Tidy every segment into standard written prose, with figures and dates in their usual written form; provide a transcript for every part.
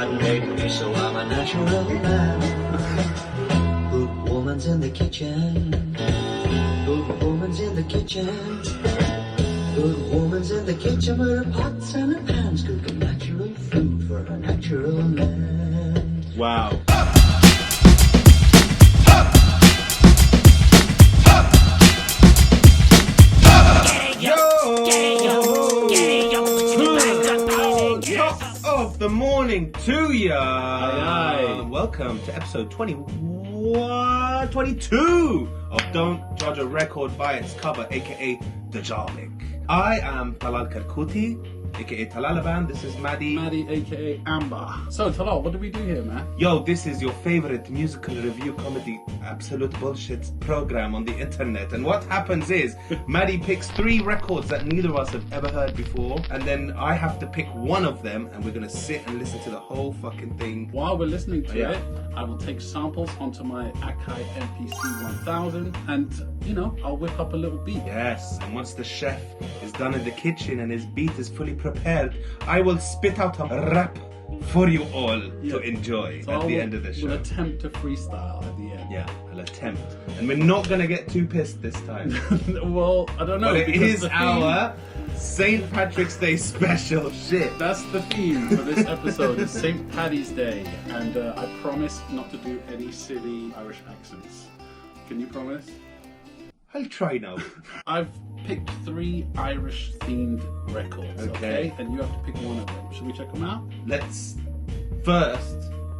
Made me so I'm a natural man. Good woman's in the kitchen. Good woman's in the kitchen. Good woman's in the kitchen with her pots and her pans, cooking natural food for a natural man. Wow. Of the morning to ya. Aye. Welcome to episode 22 of Don't Judge a Record by its cover, aka The Jarvik. I am Talal Karkuti, aka Talalaban. This is Maddie, aka Amber. So Talal, what do we do here, man? Yo, this is your favorite musical review comedy absolute bullshit program on the internet. And what happens is, Maddie picks 3 records that neither of us have ever heard before, and then I have to pick one of them, and we're gonna sit and listen to the whole fucking thing. While we're listening to Yeah. it, I will take samples onto my Akai MPC 1000 and, I'll whip up a little beat. Yes, and once the chef is done in the kitchen and his beat is fully prepared, I will spit out a rap for you all to enjoy So at the will- end of the show. We'll attempt to freestyle at the end. Yeah, I'll attempt. And we're not gonna get too pissed this time. Well, I don't know. But it because is the theme- our St. Patrick's Day special shit. That's the theme for this episode, is St. Paddy's Day. And I promise not to do any silly Irish accents. Can you promise? I'll try now. I've picked 3 Irish-themed records, okay? And you have to pick one of them. Should we check them out? Let's first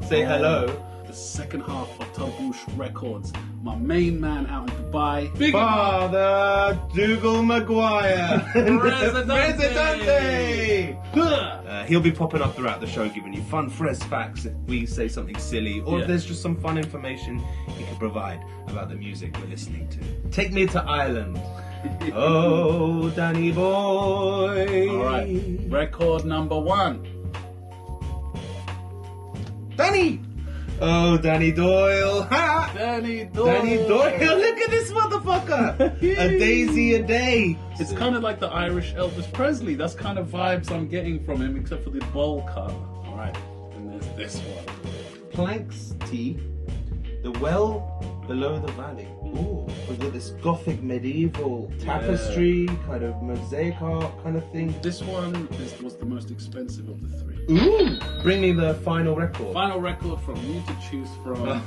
say hello. The second half of Taboosh Records. My main man out in Dubai. Big Father Dougal Maguire. Presidente. He'll be popping up throughout the show, giving you fun, fresh facts if we say something silly, or if there's just some fun information he can provide about the music we're listening to. Take me to Ireland. Oh, Danny boy. Alright, record number 1. Danny! Oh, Danny Doyle. Ha! Danny Doyle. Danny Doyle, look at this motherfucker. A daisy a day. It's kind of like the Irish Elvis Presley. That's kind of vibes I'm getting from him, except for the bowl cut. Alright, and there's this one. Planks tea, the well below the valley. Ooh, with this gothic medieval tapestry, kind of mosaic art kind of thing. This one was the most expensive of the 3. Ooh, bring me the final record. Final record from you to choose from. Look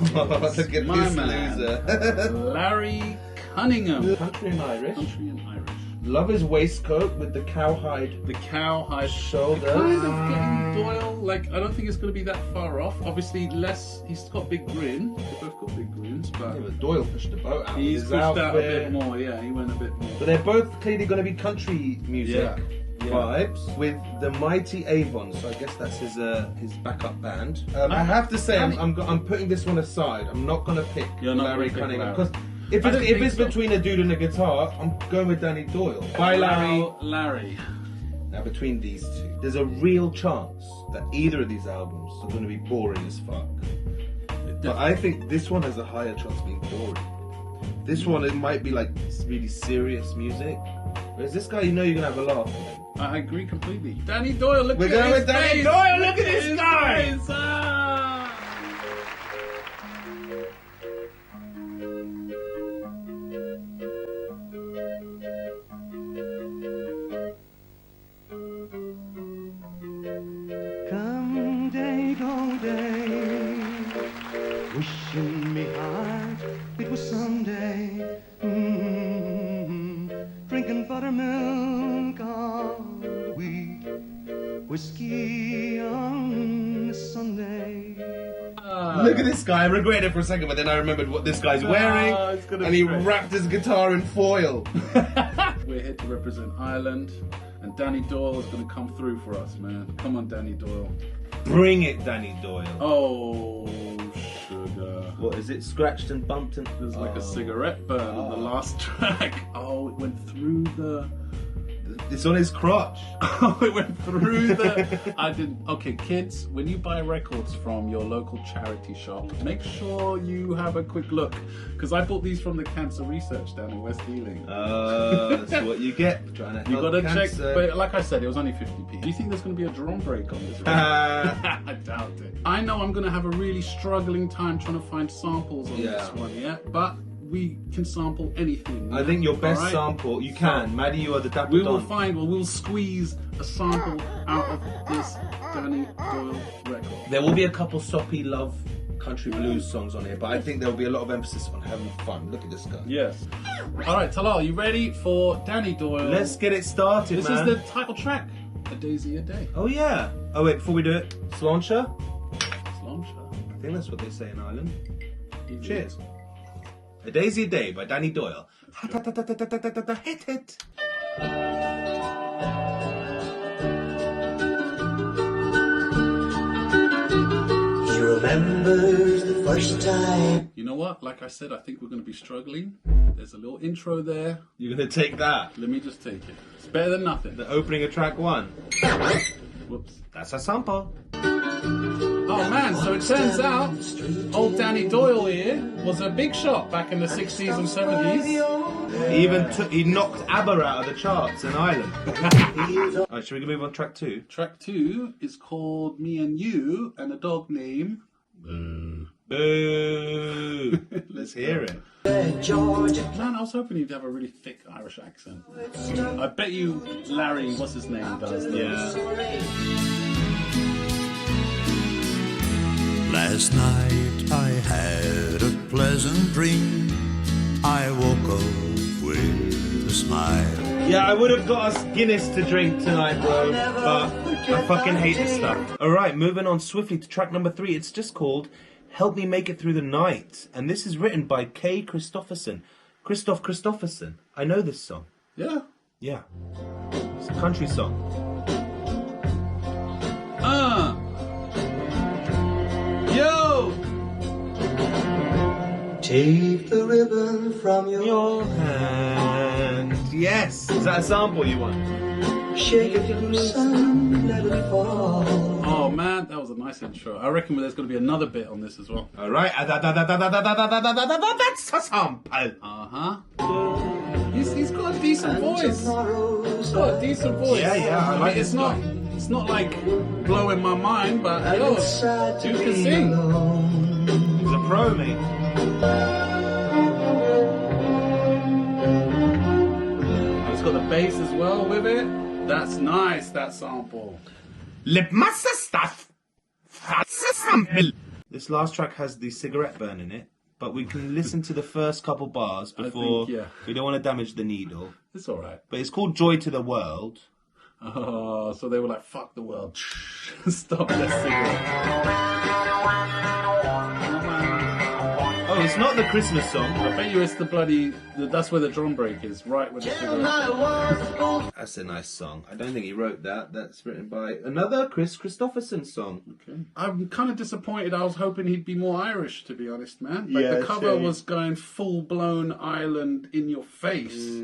is at my this man, loser. Larry Cunningham. Country and Irish. Country and Irish. Lover's waistcoat with the cowhide The cowhide shoulder. kind of getting Doyle. Like, I don't think it's going to be that far off. Obviously, he's got big grin. They both got big grins, but Yeah, but Doyle pushed the boat out. he's with pushed his out a outfit. bit more. Yeah, he went a bit more. But they're both clearly going to be country music Yeah. vibes with the Mighty Avon. So I guess that's his backup band. I have to say, I'm putting this one aside. I'm not going to pick You're not Larry gonna pick Cunningham Larry. because if I don't think it's so. between a dude and a guitar, I'm going with Danny Doyle. Bye, Larry. Wow, Larry. Now between these two, there's a real chance that either of these albums are going to be boring as fuck. But I think this one has a higher chance of being boring. This one, it might be like really serious music. Whereas this guy, you're going to have a laugh with him. I agree completely. Danny Doyle, look We're at going his with Danny face. Doyle, look at His this guy. face. Ah. Come day, go day, wishing me heart it was Sunday. Drinking buttermilk all the week, whiskey on a Sunday. Look at this guy. I regretted it for a second, but then I remembered what this guy's wearing, it's gonna and be he great. wrapped his guitar in foil. We're here to represent Ireland, and Danny Doyle is going to come through for us, man. Come on, Danny Doyle. Bring it, Danny Doyle. Oh, sugar. What is it? Scratched and bumped and There's like a cigarette burn on the last track. Oh, it went through the... It's on his crotch. Oh, it went through the... I didn't... Okay, kids, when you buy records from your local charity shop, make sure you have a quick look. Because I bought these from the Cancer Research down in West Ealing. That's what you get for trying to You help gotta check, cancer. but like I said, it was only 50p. Do you think there's gonna be a drum break on this? I doubt it. I know I'm going to have a really struggling time trying to find samples on this one, yeah? But we can sample anything. I think your best Alright? sample, you can. Maddie, you are the dapper We will don. we'll squeeze a sample out of this Danny Doyle record. There will be a couple soppy love country blues songs on here, but I think there will be a lot of emphasis on having fun. Look at this guy. Yes. Alright, Talal, you ready for Danny Doyle? Let's get it started, This man. is the title track, A Daisy a Day. Oh yeah. Oh wait, before we do it, Sláinte. Sláinte. I think that's what they say in Ireland. Cheers. A Daisy a Day by Danny Doyle. Hit it. He remembers the first time. You know what? Like I said, I think we're going to be struggling. There's a little intro there. You're gonna take that. Let me just take it. It's better than nothing. The opening of track 1. Whoops. That's a sample. Oh man, so it turns out old Danny Doyle here was a big shot back in the 60s and 70s. He knocked ABBA out of the charts in Ireland. Alright, should we move on to track 2? Track 2 is called Me and You and a dog named Boo! Let's hear it. Georgia. Man, I was hoping he'd have a really thick Irish accent. I bet you Larry, what's his name, does those. Yeah. Last night I had a pleasant dream. I woke up with a smile. Yeah, I would have got us Guinness to drink tonight, bro, but I fucking hate this stuff. Alright, moving on swiftly to track number 3. It's just called Help Me Make It Through the Night. And this is written by Kay Christopherson. Christopherson. I know this song. Yeah. Yeah. It's a country song. Yo! Take the ribbon from Your hand. Yes. Is that a sample you want? shake it loose and let it fall. Oh man, that was a nice intro. I reckon there's going to be another bit on this as well. Alright. That's a sample. Uh-huh. He's got a decent voice. He's got a decent voice. Yeah, I like mean, this guy. it's not like blowing my mind, but And yo, it's sad to you can be sing. alone. He's a pro, mate. It's got the bass as well with it. That's nice, that sample. This last track has the cigarette burn in it, but we can listen to the first couple bars before yeah. we don't want to damage the needle. It's alright. But it's called Joy to the World. Oh, so they were like, fuck the world. Stop that cigarette. Oh, it's not the Christmas song. I bet you it's that's where the drum break is, right with the cigarette. That's a nice song. I don't think he wrote that. That's written by another Chris Christopherson song. Okay. I'm kind of disappointed. I was hoping he'd be more Irish, to be honest, man. Like Yeah, the cover same. was going full-blown Ireland in your face.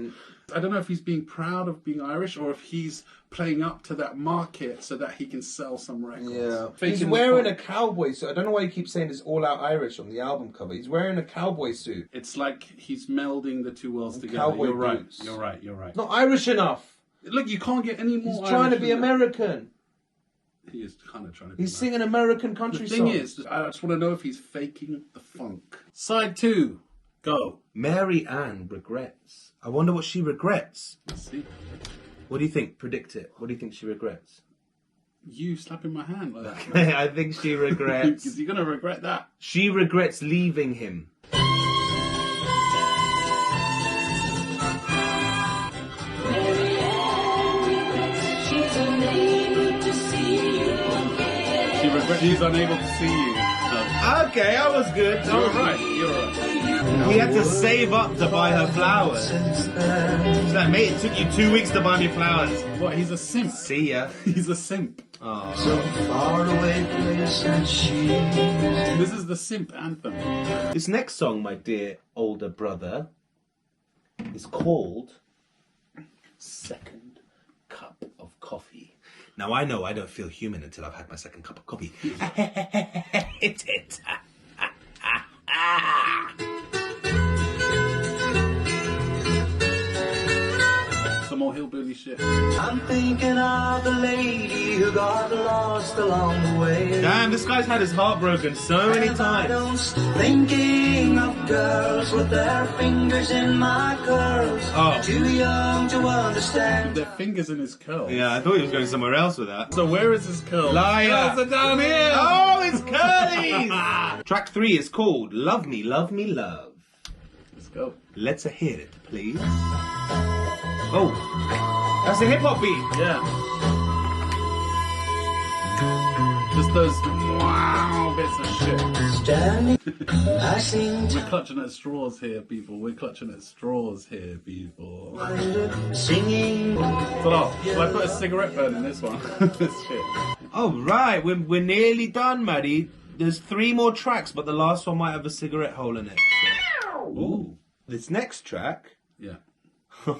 I don't know if he's being proud of being Irish or if he's playing up to that market so that he can sell some records. He's Faking wearing the a cowboy suit. I don't know why you keep saying it's all out Irish on the album cover. He's wearing a cowboy suit. It's like he's melding the two worlds together. cowboy You're right. boots. You're right. You're right. Not Irish enough. Look, you can't get any more. He's trying to Irish be than that. American. He is kind of trying to be. He's American. singing American country The thing songs. is, I just want to know if he's faking the funk. Side 2, go. Mary Ann regrets. I wonder what she regrets. Let's see. What do you think? Predict it. What do you think she regrets? You slapping my hand like that. I think she regrets. Because you're going to regret that. She regrets leaving him. She regrets he's unable to see you. Okay, I was good. You're right. You're right. He had to save up to buy her flowers. She's like, mate, it took you 2 weeks to buy me flowers. What? He's a simp. See ya. He's a simp. Oh. Some faraway place and she's This is the simp anthem. This next song, my dear older brother, is called Second Cup of Coffee. Now, I know I don't feel human until I've had my second cup of coffee. Hit it. Some more hillbilly shit. shit. I'm thinking of the lady who got lost along the way. Damn, this guy's had his heart broken so many times. Thinking of girls with their fingers in my curls. Oh. Too young to understand. Their fingers in his curls. Yeah, I thought he was going somewhere else with that. So where is his curl? Liar. Curls are down here. Oh, it's curlies! Track 3 is called Love Me, Love Me, Love. Let's go. Let's hear it, please. Oh, that's a hip hop beat. Yeah. Just those wow bits of shit. Standing, I seem We're clutching at straws here, people. We're clutching at straws here, people. to singing. So, shall I put a cigarette burn in this one? This shit. Oh, right, we're nearly done, Maddie. There's 3 more tracks, but the last one might have a cigarette hole in it. So. Ooh. This next track... Yeah. I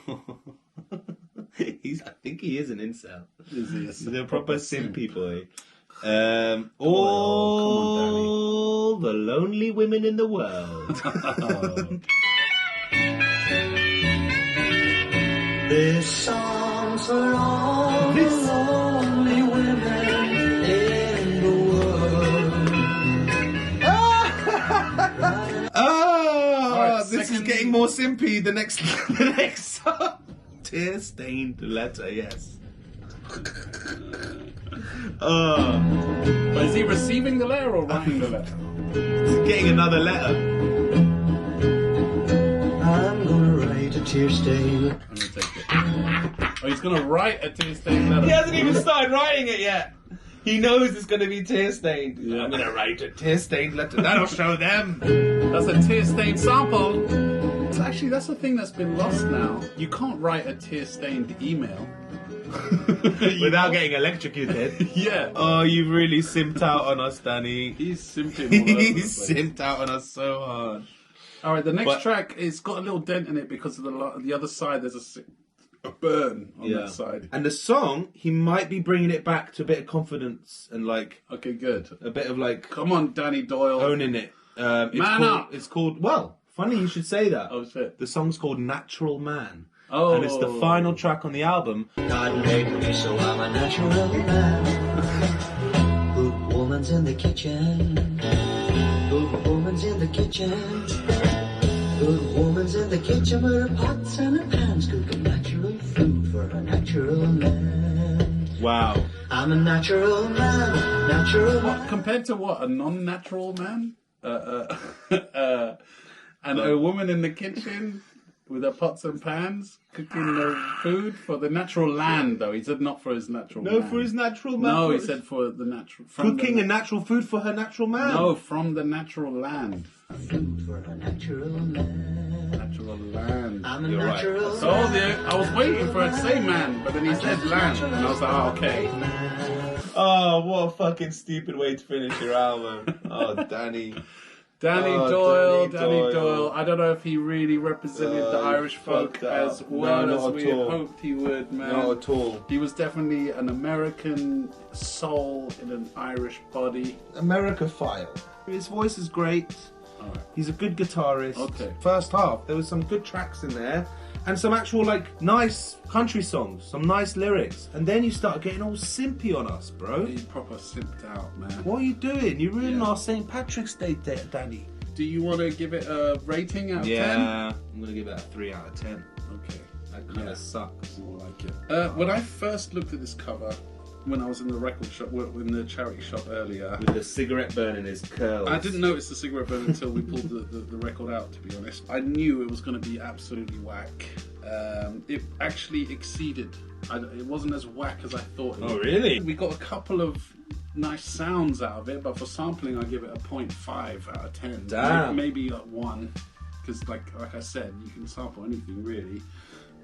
think he is an incel. Is he He's a proper simpy boy. on, All the lonely women in the world. This song's for all the lonely women in the world. Oh, this is second- getting more simpy. The next song. Tear-stained letter, yes. But is he receiving the letter or writing the letter? Getting another letter. I'm gonna write a tear stain. I'm gonna take it. Oh, he's gonna write a tear-stained letter. He hasn't even started writing it yet. He knows it's going to be tear-stained. Yeah. I'm going to write a tear-stained letter. That'll show them. That's a tear-stained sample. So actually, that's a thing that's been lost now. You can't write a tear-stained email. Without getting electrocuted. Yeah. Oh, you've really simped out on us, Danny. He's simping all over the He's place. simped out on us so hard. All right, the next But- track, it's got a little dent in it because of the other side. There's a burn on that side. And the song, he might be bringing it back to a bit of confidence and like Okay, good. a bit of like Come on, Danny Doyle. owning it. It's Man called, up. It's called, well, funny you should say that. Oh, shit. The song's called Natural Man. Oh. And it's the final track on the album. God made me so I'm a natural man. Good woman's in the kitchen. Good woman's in the kitchen. Good woman's in the kitchen with her pots and her pans, cooking natural food for a natural man. Wow. I'm a natural man, natural man. Compared to what? A non-natural man? And a woman in the kitchen with her pots and pans cooking the food for the natural land, though. He said not for his natural No, man. for his natural man. No, for he his- said for the natural... cooking the, and natural food for her natural man. No, from the natural land. Food for a natural man. Natural land. I'm a You're right. natural So I was waiting for it to say man, but then he said land. And I was like, oh, okay. Oh, what a fucking stupid way to finish your album. Oh, Danny. Danny Oh, Doyle, Danny Danny Doyle. Doyle. I don't know if he really represented the Irish folk fucked up. as well No, as not we at had all. hoped he would, man. Not at all. He was definitely an American soul in an Irish body. America File. His voice is great. Alright. He's a good guitarist. Okay. First half, there was some good tracks in there. And some actual, like, nice country songs. Some nice lyrics. And then you start getting all simpy on us, bro. He proper simped out, man. What are you doing? You're ruining Yeah. our St. Patrick's Day there, Danny. Do you want to give it a rating out of 10? Yeah. I'm going to give it a 3 out of 10. Okay. That kind Yeah. of sucks. More like it. When I first looked at this cover, when I was in the record shop, in the charity shop earlier, With a cigarette burn in his curls. I didn't notice the cigarette burn until we pulled the record out, to be honest. I knew it was going to be absolutely whack. It actually exceeded. It wasn't as whack as I thought it would. Oh, really? We got a couple of nice sounds out of it, but for sampling, I give it a 0.5 out of 10. Damn. Maybe like 1, because like I said, you can sample anything really.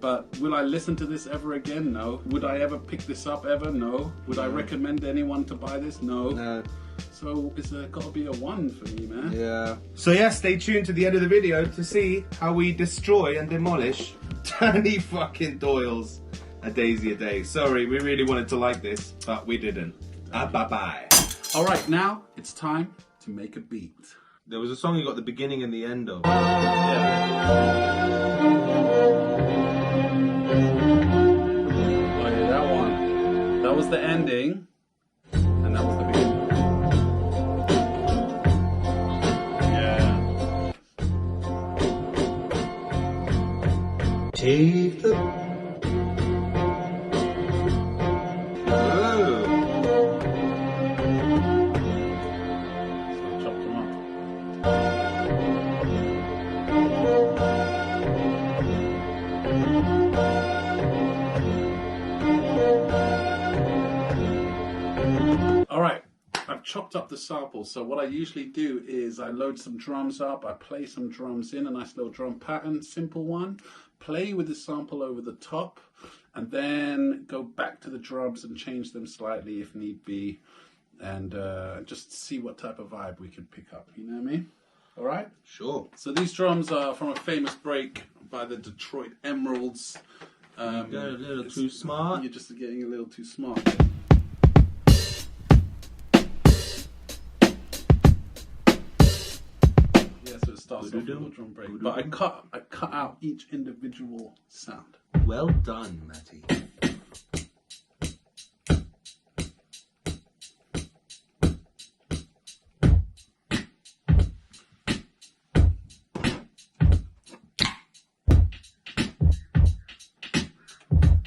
But will I listen to this ever again? No. Would I ever pick this up ever? No. Would I recommend anyone to buy this? No. No. So it's got to be a 1 for me, man. Yeah. So yeah, stay tuned to the end of the video to see how we destroy and demolish Danny fucking Doyle's A Daisy a Day. Sorry, we really wanted to like this, but we didn't. Bye-bye. All right, now it's time to make a beat. There was a song you got the beginning and the end of. Yeah. That was the ending, and that was the beginning. Yeah. Take the So chop them up. All right, I've chopped up the samples. So what I usually do is I load some drums up, I play some drums in, a nice little drum pattern, simple one, play with the sample over the top, and then go back to the drums and change them slightly if need be, and just see what type of vibe we can pick up, you know what I mean? All right? Sure. So these drums are from a famous break by the Detroit Emeralds. Got a little too smart. You're just getting a little too smart. Yeah, so it starts off with a drum break. But I cut out each individual sound. Well done, Matty.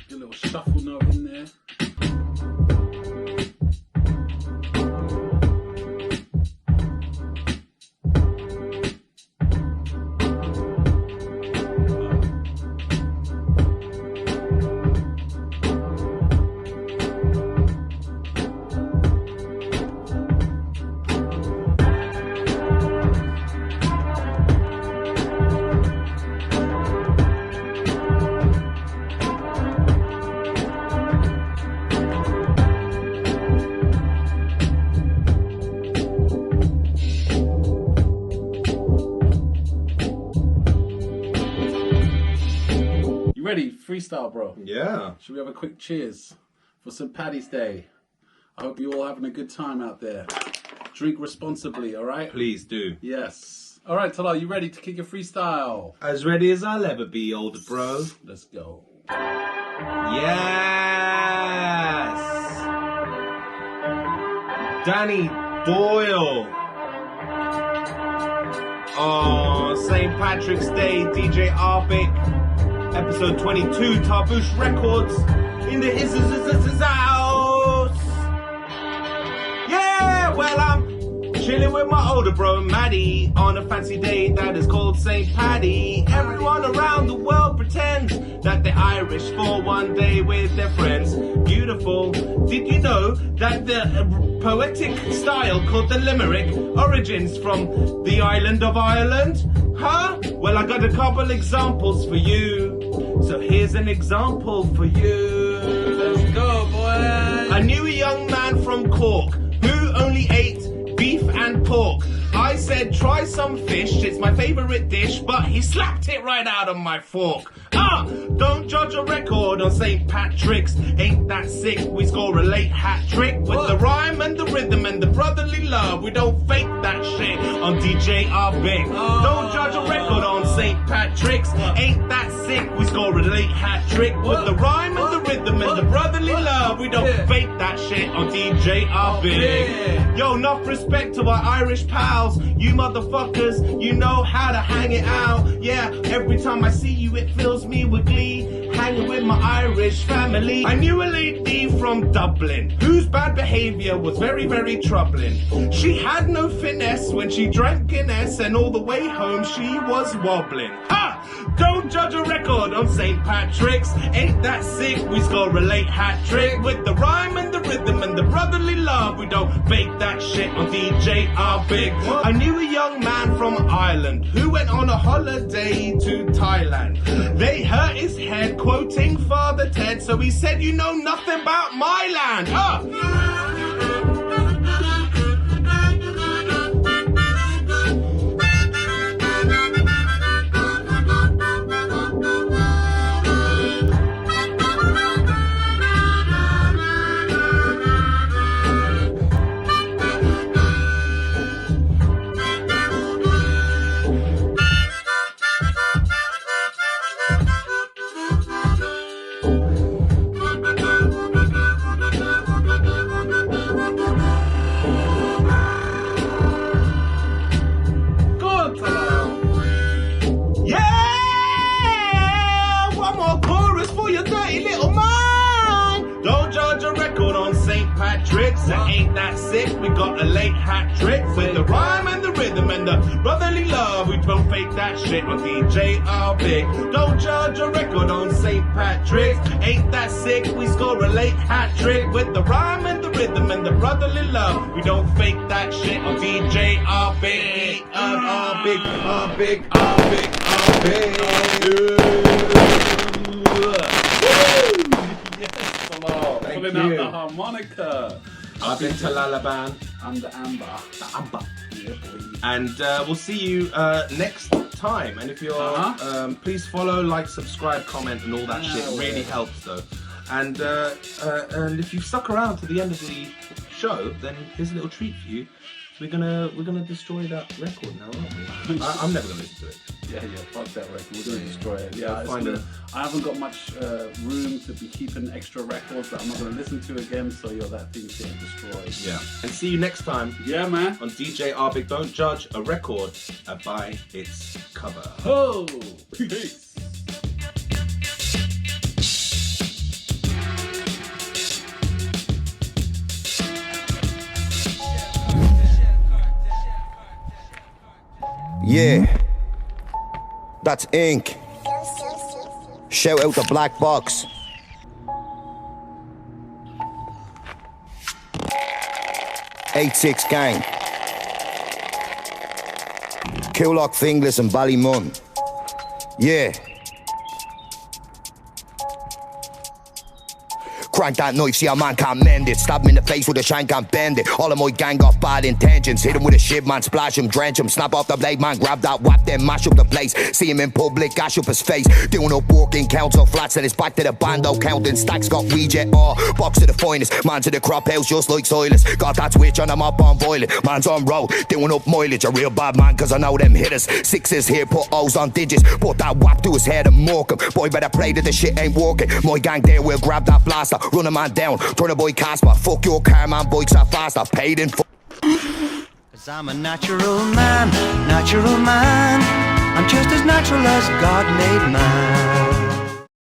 Get a little shuffle note in there. Ready? Freestyle, bro. Yeah. Should we have a quick cheers for St. Paddy's Day? I hope you're all having a good time out there. Drink responsibly, all right? Please do. Yes. All right, Talal, you ready to kick your freestyle? As ready as I'll ever be, older bro. Let's go. Yes! Danny Doyle. Oh, St. Patrick's Day, DJ Arbic. Episode 22, Tarboosh Records. In the house. Yeah, well, I'm chilling with my older bro, Maddie, on a fancy day that is called St. Paddy. Everyone around the world pretends that they're Irish for one day with their friends. Beautiful. Did you know that the poetic style called the Limerick origins from the island of Ireland? Huh? Well, I got a couple examples for you. So here's an example for you. Let's go, boy. I knew a young man from Cork who only ate beef and pork. I said, try some fish, it's my favourite dish, but he slapped it right out of my fork. Don't judge a record on St. Patrick's. Ain't that sick? We score a late hat trick with the rhyme and the rhythm and the brotherly love. We don't fake that shit on DJ Arbic. Don't judge a record on St. Patrick's. Ain't that sick? We score a late hat trick with the rhyme and the rhythm and the brotherly love. We don't fake that shit on DJ Arbic. Yo, enough respect to our Irish pals. You motherfuckers, you know how to hang it out. Yeah, every time I see you, it fills me with glee. Hanging with my Irish family. I knew a lady from Dublin whose bad behaviour was very, very troubling. She had no finesse when she drank Guinness, and all the way home she was wobbling. Don't judge a record on St. Patrick's. Ain't that sick? We score a late hat trick with the rhyme and the rhythm and the brotherly love. We don't fake that shit on DJ Arbic. I knew a young man from Ireland who went on a holiday to Thailand. They hurt his head quoting Father Ted, so he said, you know nothing about my land. ain't that sick. We got a late hat trick with the rhyme and the rhythm and the brotherly love. We don't fake that shit on DJ R Big. Don't judge a record on St. Patrick's. Ain't that sick? We score a late hat trick with the rhyme and the rhythm and the brotherly love. We don't fake that shit on DJ R Big. R Big, R Big, R Big, R Big. Yes, hello. Thank Pulling you. out the harmonica. I've been to Lalaban. I'm the Amber. The Amber. Yeah, boy. And we'll see you next time. And if you're, please follow, like, subscribe, comment, and all that shit. It really helps, though. And if you've stuck around to the end of the show, then here's a little treat for you. We're gonna destroy that record now, aren't we? I'm never gonna listen to it. Yeah, fuck that record. We're gonna destroy it. Yeah, I I haven't got much room to be keeping extra records that I'm not gonna listen to again. So that thing's getting destroyed. Yeah. And see you next time. Yeah, man. On DJ R Big. Don't judge a record by its cover. Oh, peace. Yeah, that's ink. Shout out the black box. '86 gang. Killock, Finglas and Ballymun. Yeah. Crank that knife, see a man can't mend it. Stab him in the face with a shank, can't bend it. All of my gang got bad intentions. Hit him with a shit, man, splash him, drench him. Snap off the blade, man, grab that whap, then mash up the place. See him in public, gash up his face. Doing up walking council flats, and it's back to the bando. Counting stacks, got reject, box to the finest. Man to the crop house, just like Silas. Got that switch on, I'm up on boiling. Man's on road, doing up mileage. A real bad man, cause I know them hitters. Sixes here, put O's on digits. Put that whap to his head and mark him. Boy, better pray that the shit ain't working. My gang there will grab that blaster. Run a man down, turn a boy Casper. Fuck your car, man, bikes are faster. Paid in Cause I'm a natural man, natural man. I'm just as natural as God made man.